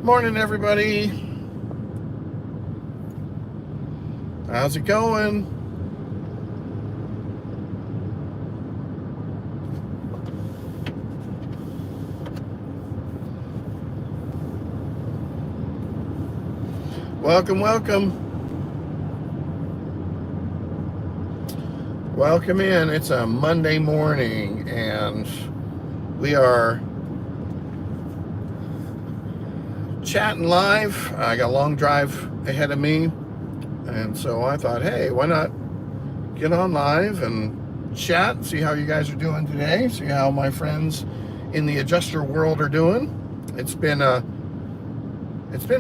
Morning, everybody. How's it going? Welcome, welcome. Welcome in. It's a Monday morning, and we are chatting live. I got a long drive ahead of me, and so I thought, hey, why not get on live and chat, see how you guys are doing today, see how my friends in the adjuster world are doing. It's been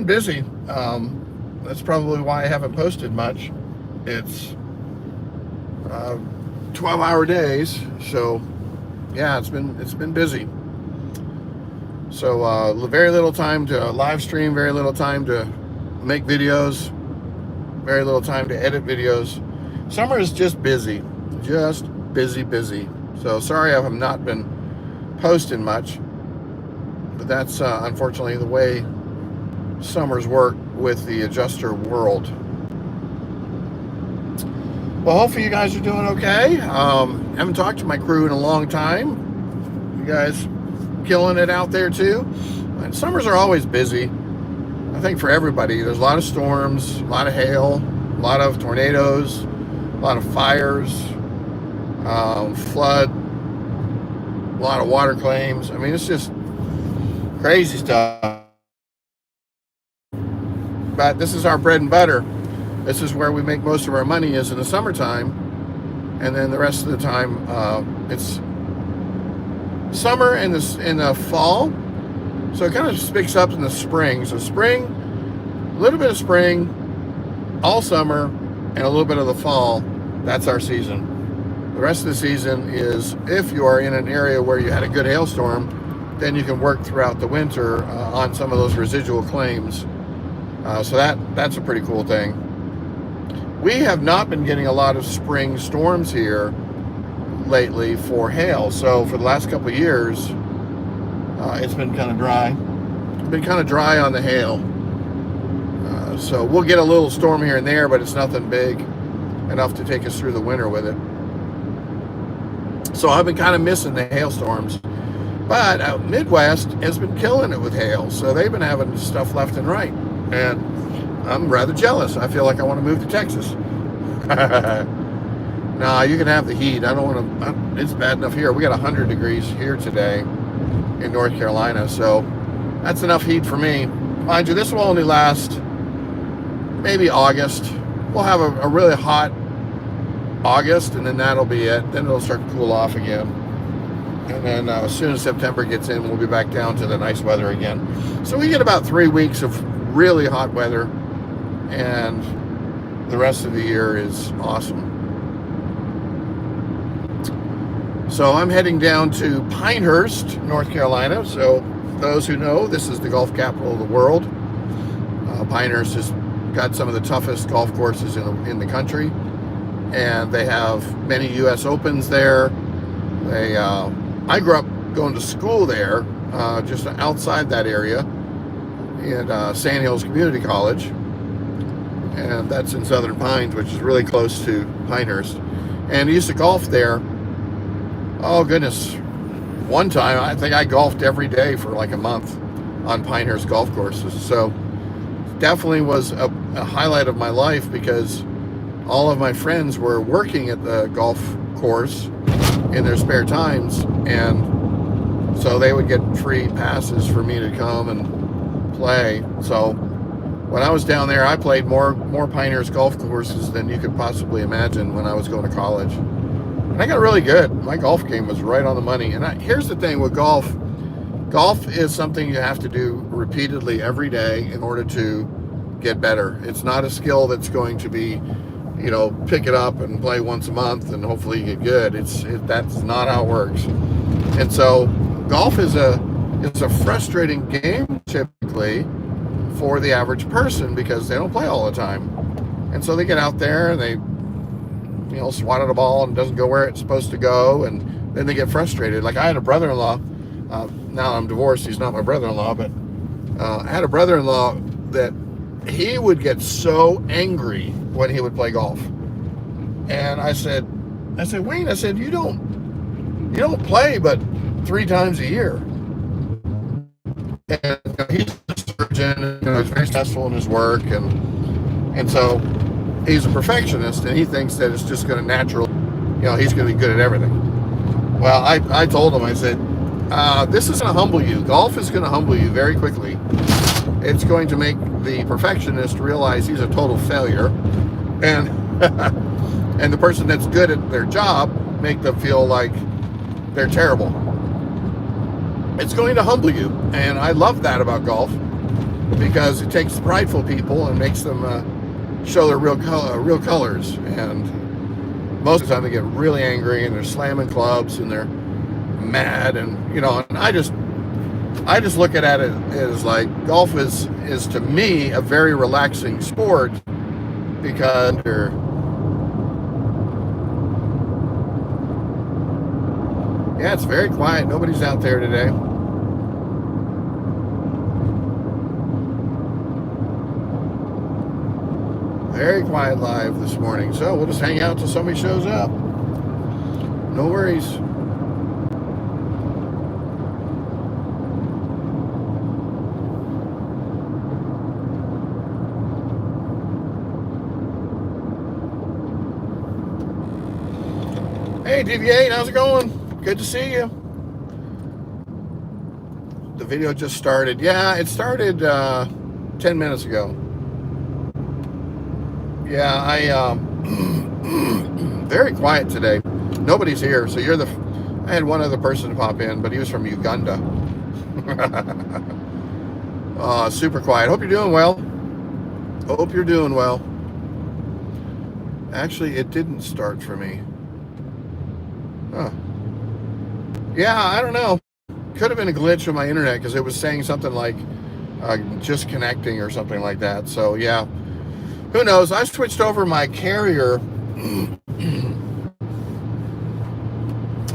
busy. That's probably why I haven't posted much. It's 12-hour days, so yeah, it's been busy. So very little time to live stream, very little time to make videos, very little time to edit videos. Summer is just busy, busy. So sorry I have not been posting much, but that's unfortunately the way summers work with the adjuster world. Well, hopefully you guys are doing okay. Haven't talked to my crew in a long time. You guys killing it out there too? And summers are always busy. I think for everybody, there's a lot of storms, a lot of hail, a lot of tornadoes, a lot of fires, flood, a lot of water claims. I mean, it's just crazy stuff. But this is our bread and butter. This is where we make most of our money, is in the summertime, and then the rest of the time it's summer and in the fall. So it kind of picks up in the spring. So spring, a little bit of spring, all summer, and a little bit of the fall. That's our season. The rest of the season is, if you are in an area where you had a good hailstorm, then you can work throughout the winter on some of those residual claims. So that's a pretty cool thing. We have not been getting a lot of spring storms here lately for hail. So for the last couple of years, it's been kind of dry. It's been kind of dry on the hail. So we'll get a little storm here and there, but it's nothing big enough to take us through the winter with it. So I've been kind of missing the hailstorms. But out Midwest has been killing it with hail. So they've been having stuff left and right. And I'm rather jealous. I feel like I want to move to Texas. Nah, you can have the heat. I don't want to. It's bad enough here. We got 100 degrees here today in North Carolina, so that's enough heat for me. Mind you, this will only last maybe August. We'll have a really hot August, and then that'll be it. Then it'll start to cool off again. And then as soon as September gets in, we'll be back down to the nice weather again. So we get about 3 weeks of really hot weather, and the rest of the year is awesome. So I'm heading down to Pinehurst, North Carolina. So those who know, this is the golf capital of the world. Pinehurst has got some of the toughest golf courses in the country, and they have many U.S. Opens there. I grew up going to school there, just outside that area, at Sand Hills Community College, and that's in Southern Pines, which is really close to Pinehurst. And I used to golf there. Oh goodness, one time I think I golfed every day for like a month on Pinehurst golf courses. So definitely was a highlight of my life, because all of my friends were working at the golf course in their spare times, and so they would get free passes for me to come and play. So when I was down there, I played more Pinehurst golf courses than you could possibly imagine when I was going to college. And I got really good. My golf game was right on the money. And here's the thing with golf. Golf is something you have to do repeatedly every day in order to get better. It's not a skill that's going to be, pick it up and play once a month and hopefully you get good. That's not how it works. And so golf is a frustrating game typically for the average person, because they don't play all the time. And so they get out there and they swat at a ball and doesn't go where it's supposed to go, and then they get frustrated. Like I had a brother-in-law, now I'm divorced, he's not my brother-in-law, but I had a brother-in-law that he would get so angry when he would play golf. And I said, Wayne, I said, you don't play but 3 times a year. And he's a surgeon, he's very successful in his work, and so he's a perfectionist, and he thinks that it's just going to naturally, he's going to be good at everything. Well, I told him, I said, this is going to humble you. Golf is going to humble you very quickly. It's going to make the perfectionist realize he's a total failure, and and the person that's good at their job make them feel like they're terrible. It's going to humble you, and I love that about golf, because it takes prideful people and makes them show their real colors. And most of the time they get really angry and they're slamming clubs and they're mad, and and I just look at it as like golf is to me a very relaxing sport, because yeah, it's very quiet. Nobody's out there today. Very quiet live this morning. So we'll just hang out till somebody shows up. No worries. Hey, DV8, how's it going? Good to see you. The video just started. Yeah, it started 10 minutes ago. Yeah, I very quiet today. Nobody's here, so I had one other person to pop in, but he was from Uganda. Super quiet. Hope you're doing well. Hope you're doing well. Actually, it didn't start for me. Huh. Yeah, I don't know. Could have been a glitch on my internet, because it was saying something like just connecting or something like that. So yeah, who knows? I switched over my carrier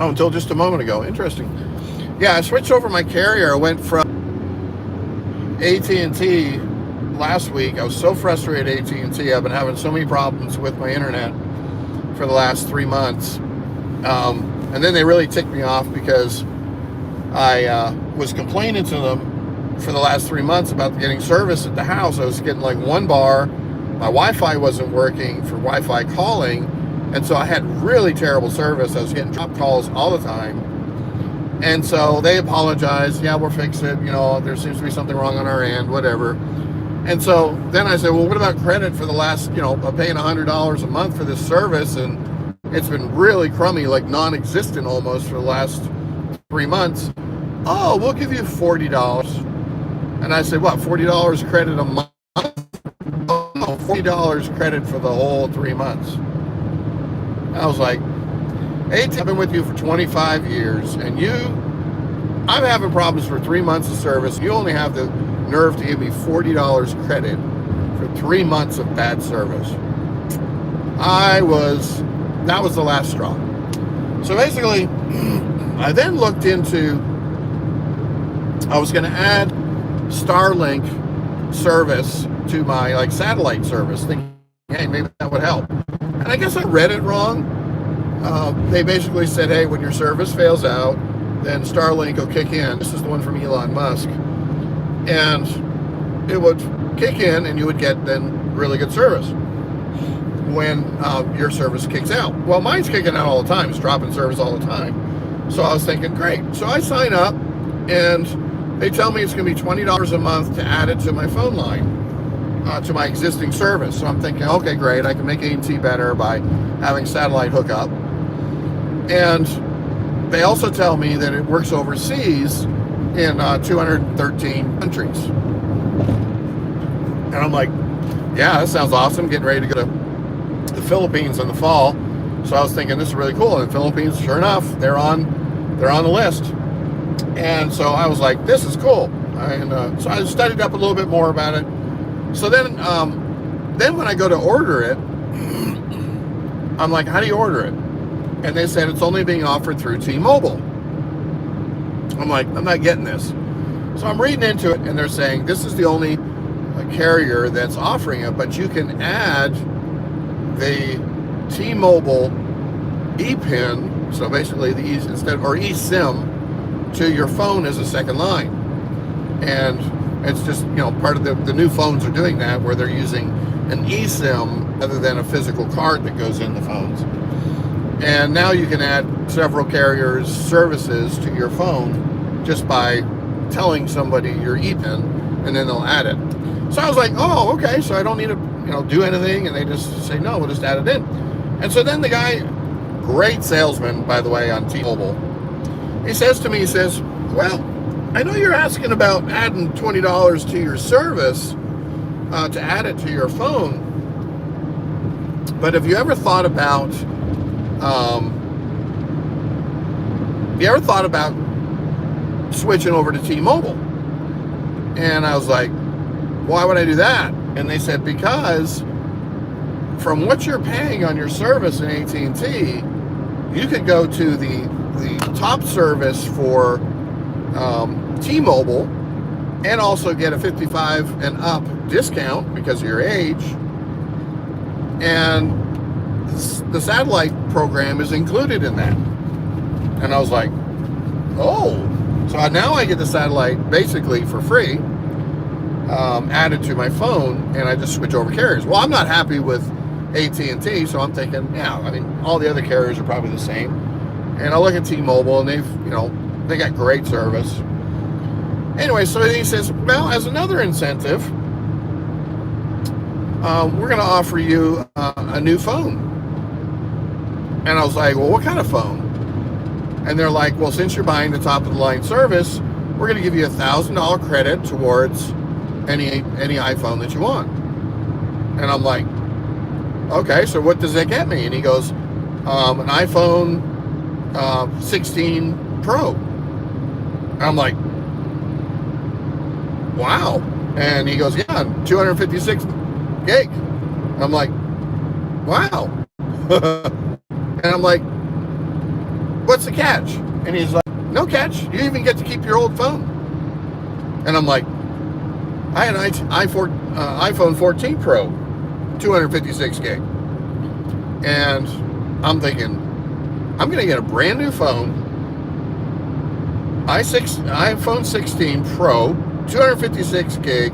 until just a moment ago. Interesting. Yeah, I switched over my carrier. I went from AT&T last week. I was so frustrated at AT&T. I've been having so many problems with my internet for the last 3 months. And then they really ticked me off, because I was complaining to them for the last 3 months about getting service at the house. I was getting like 1 bar. My Wi-Fi wasn't working for Wi-Fi calling, and so I had really terrible service. I was getting drop calls all the time. And so they apologized. Yeah, we'll fix it. There seems to be something wrong on our end, whatever. And so then I said, well, what about credit for the last, I'm paying $100 a month for this service, and it's been really crummy, like non-existent almost for the last 3 months. Oh, we'll give you $40. And I said, what, $40 credit a month? Oh, no, $40 credit for the whole 3 months. I was like, hey, I've been with you for 25 years, and I'm having problems for 3 months of service. You only have the nerve to give me $40 credit for 3 months of bad service. That was the last straw. So basically, I then looked into, I was going to add Starlink service to my satellite service, thinking, hey, maybe that would help. And I guess I read it wrong. They basically said, hey, when your service fails out, then Starlink will kick in. This is the one from Elon Musk. And it would kick in, and you would get then really good service when your service kicks out. Well, mine's kicking out all the time. It's dropping service all the time. So I was thinking, great. So I sign up, and they tell me it's going to be $20 a month to add it to my phone line, to my existing service. So I'm thinking, okay, great. I can make AT&T better by having satellite hookup. And they also tell me that it works overseas in 213 countries. And I'm like, yeah, that sounds awesome. Getting ready to go to the Philippines in the fall. So I was thinking, this is really cool. And the Philippines, sure enough, they're on the list. And so I was like, this is cool. And so I studied up a little bit more about it. So then when I go to order it, I'm like, how do you order it? And they said it's only being offered through T-Mobile. I'm like, I'm not getting this. So I'm reading into it, and they're saying this is the only carrier that's offering it, but you can add the T-Mobile ePIN, so basically the eSIM to your phone as a second line. And it's just, part of the new phones are doing that, where they're using an eSIM other than a physical card that goes in the phones. And now you can add several carriers' services to your phone just by telling somebody your ePIN, and then they'll add it. So I was like, oh, okay, so I don't need to, do anything, and they just say, no, we'll just add it in. And so then the guy, great salesman, by the way, on T-Mobile, he says to me, well, I know you're asking about adding $20 to your service to add it to your phone, but have you ever thought about switching over to T-Mobile? And I was like, why would I do that? And they said, because from what you're paying on your service in AT&T, you could go to the top service for T-Mobile and also get a 55 and up discount because of your age. And the satellite program is included in that. And I was like, oh, so now I get the satellite basically for free, added to my phone, and I just switch over carriers. Well, I'm not happy with AT&T, so I'm thinking, all the other carriers are probably the same. And I look at T-Mobile, and they got great service. Anyway, so he says, well, as another incentive, we're going to offer you a new phone. And I was like, well, what kind of phone? And they're like, well, since you're buying the top of the line service, we're going to give you $1,000 credit towards any iPhone that you want. And I'm like, okay, so what does that get me? And he goes, an iPhone 16 Pro. And I'm like, wow. And he goes, yeah, 256 gig. And I'm like, wow. And I'm like, what's the catch? And he's like, no catch. You even get to keep your old phone. And I'm like, I had an iPhone 14 Pro, 256 gig. And I'm thinking, I'm going to get a brand new phone, iPhone 16 Pro, 256 gig,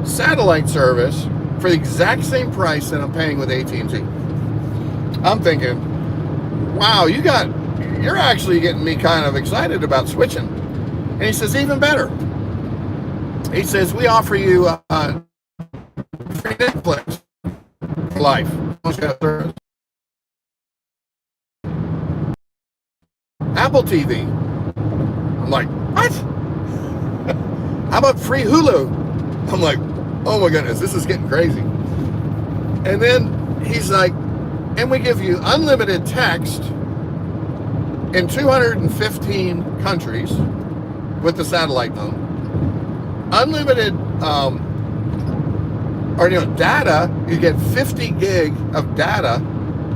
satellite service for the exact same price that I'm paying with AT&T. I'm thinking, wow, you're actually getting me kind of excited about switching. And he says, even better. He says, we offer you free Netflix for life. Apple TV. I'm like, what? How about free Hulu? I'm like, oh my goodness, this is getting crazy. And then he's like, and we give you unlimited text in 215 countries with the satellite phone. Unlimited data. You get 50 gig of data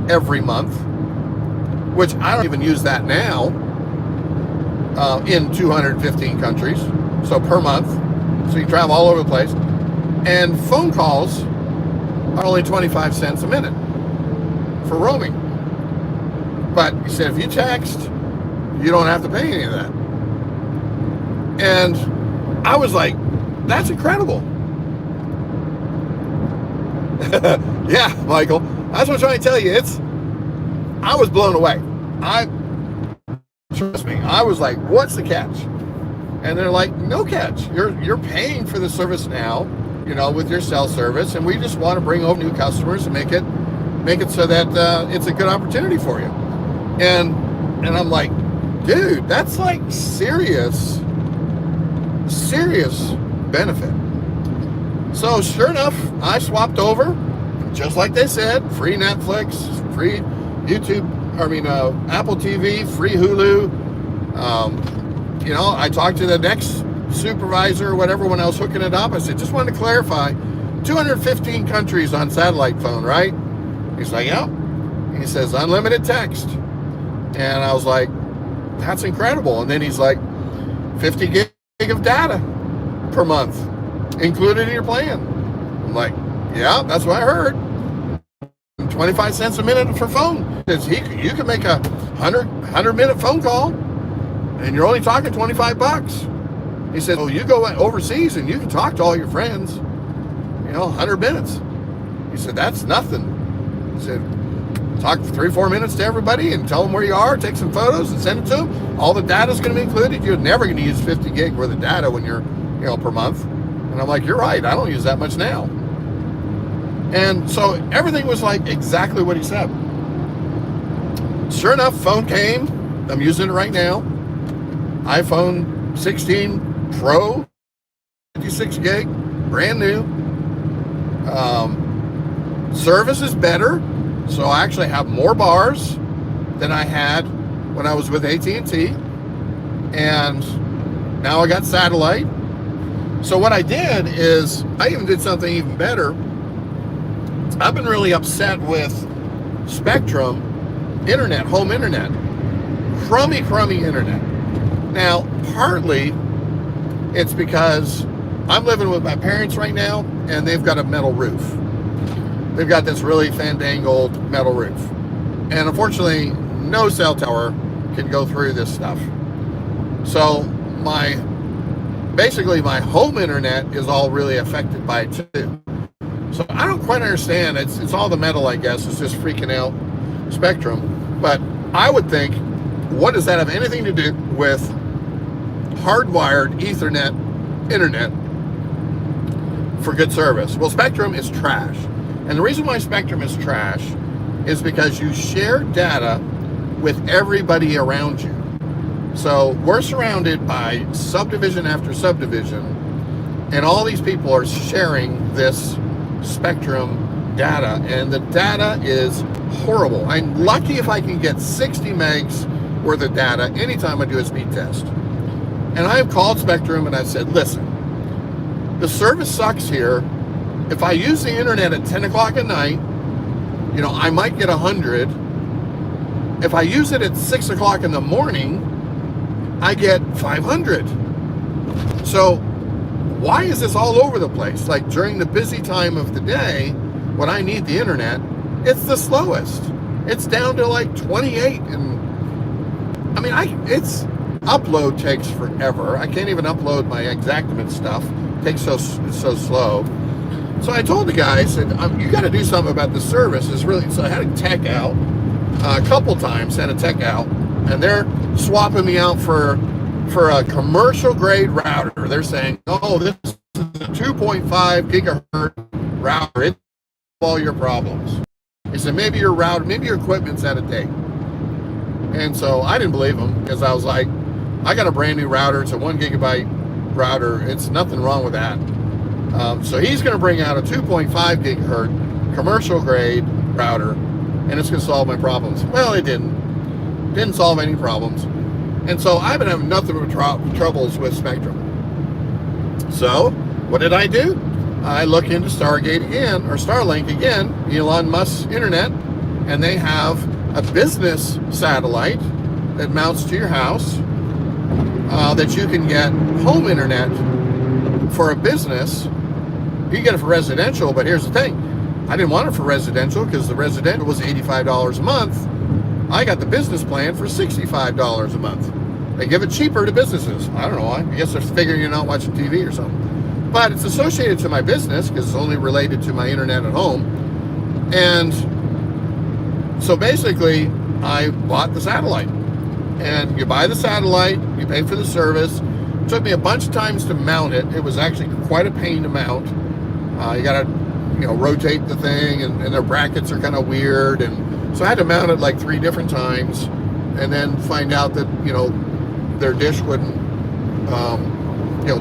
every month, which I don't even use that now, in 215 countries, so per month. So you travel all over the place. And phone calls are only 25 cents a minute for roaming. But he said, if you text, you don't have to pay any of that. And I was like, that's incredible. Yeah, Michael, that's what I'm trying to tell you. I was blown away. Trust me, I was like, what's the catch? And they're like, no catch. You're paying for the service now, with your cell service, and we just want to bring over new customers and make it so that it's a good opportunity for you. And I'm like, dude, that's like serious benefit. So sure enough, I swapped over, just like they said, free Netflix, free Apple TV, free Hulu. I talked to the next supervisor or whatever when I was hooking it up. I said, just wanted to clarify, 215 countries on satellite phone, right? He's like, yeah. He says, unlimited text. And I was like, that's incredible. And then he's like, 50 gig gig of data per month included in your plan. I'm like, yeah, that's what I heard. 25 cents a minute for phone. You can make a 100-minute phone call and you're only talking 25 bucks. He said, well, you go overseas and you can talk to all your friends, 100 minutes. He said, that's nothing. He said, talk for 3-4 minutes to everybody and tell them where you are, take some photos and send it to them. All the data's going to be included. You're never going to use 50 gig worth of data when you're, per month. And I'm like, you're right. I don't use that much now. And so everything was like exactly what he said. Sure enough, phone came. I'm using it right now. iPhone 16 Pro, 56 gig, brand new. Service is better. So I actually have more bars than I had when I was with AT&T. And now I got satellite. So what I did is, I even did something even better. I've been really upset with Spectrum internet, home internet. Crummy internet. Now, partly it's because I'm living with my parents right now, and they've got a metal roof. They've got this really fandangled metal roof. And unfortunately, no cell tower can go through this stuff. So basically my home internet is all really affected by it too. So I don't quite understand. It's all the metal, I guess. It's just freaking out Spectrum. But I would think, what does that have anything to do with hardwired Ethernet internet for good service? Well, Spectrum is trash. And the reason why Spectrum is trash is because you share data with everybody around you. So we're surrounded by subdivision after subdivision, and all these people are sharing this Spectrum data, and the data is horrible. I'm lucky if I can get 60 megs worth of data anytime I do a speed test. And I have called Spectrum and I said, listen, the service sucks here. If I use the internet at 10 o'clock at night, I might get 100. If I use it at 6 o'clock in the morning, I get 500. So why is this all over the place? Like during the busy time of the day, when I need the internet, it's the slowest. It's down to like 28. And upload takes forever. I can't even upload my Xactimate stuff. It takes it's so slow. So I told the guy, I said, you got to do something about the service. So I had a tech out a couple times, and they're swapping me out for a commercial grade router. They're saying, oh, this is a 2.5 gigahertz router. It's all your problems. He said, maybe your equipment's out of date. And so I didn't believe him, because I was like, I got a brand new router. It's a 1 gigabyte router. It's nothing wrong with that. So he's going to bring out a 2.5 gigahertz commercial grade router, and it's going to solve my problems. Well, it didn't solve any problems. And so I've been having nothing but troubles with Spectrum. So what did I do? I look into Starlink again, Elon Musk's internet, and they have a business satellite that mounts to your house that you can get home internet for a business. You can get it for residential, but here's the thing. I didn't want it for residential because the residential was $85 a month. I got the business plan for $65 a month. They give it cheaper to businesses. I don't know why. I guess they're figuring you're not watching TV or something. But it's associated to my business because it's only related to my internet at home. And so basically, I bought the satellite. And you buy the satellite, you pay for the service. It took me a bunch of times to mount it. It was actually quite a pain to mount. You got to, rotate the thing, and their brackets are kind of weird. And so I had to mount it like 3 different times, and then find out that, their dish wouldn't,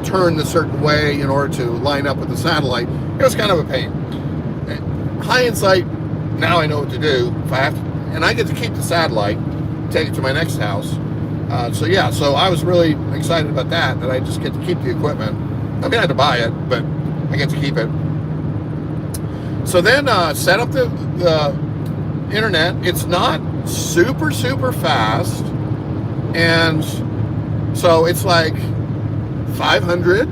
turn the certain way in order to line up with the satellite. It was kind of a pain. Hindsight, now I know what to do. If I have to, and I get to keep the satellite, take it to my next house. So I was really excited about that I just get to keep the equipment. I had to buy it, but I get to keep it. So then set up the internet. It's not super fast, and so it's like 500.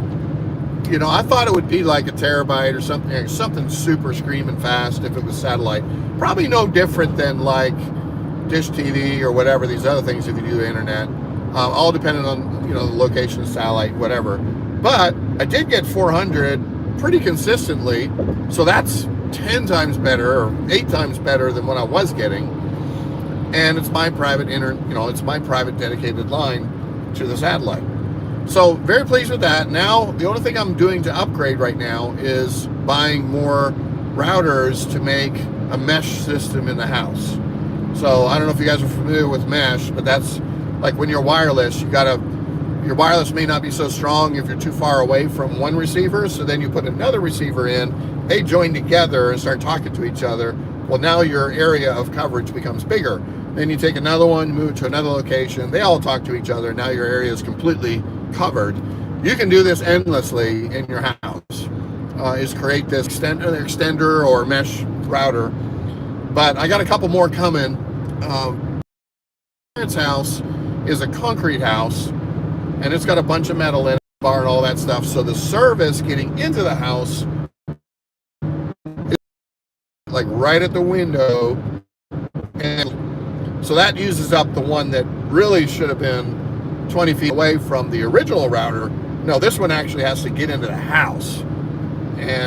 You know, I thought it would be like a terabyte or something super screaming fast if it was satellite. Probably no different than like Dish TV or whatever, these other things if you do the internet. All depending on, you know, the location of satellite, whatever. But I did get 400 pretty consistently, so that's 10 times better or 8 times better than what I was getting. And it's my private it's my private dedicated line to the satellite. So very pleased with that. Now the only thing I'm doing to upgrade right now is buying more routers to make a mesh system in the house. So I don't know if you guys are familiar with mesh, but that's like when you're wireless, your wireless may not be so strong if you're too far away from one receiver, so then you put another receiver in, they join together and start talking to each other. Well, now your area of coverage becomes bigger. Then you take another one, move it to another location, they all talk to each other, now your area is completely covered. You can do this endlessly in your house, is create this extender or mesh router. But I got a couple more coming. My parents' house is a concrete house, and it's got a bunch of metal in it, bar and all that stuff. So the service getting into the house is like right at the window, and so that uses up the one that really should have been 20 feet away from the original router. No, this one actually has to get into the house, and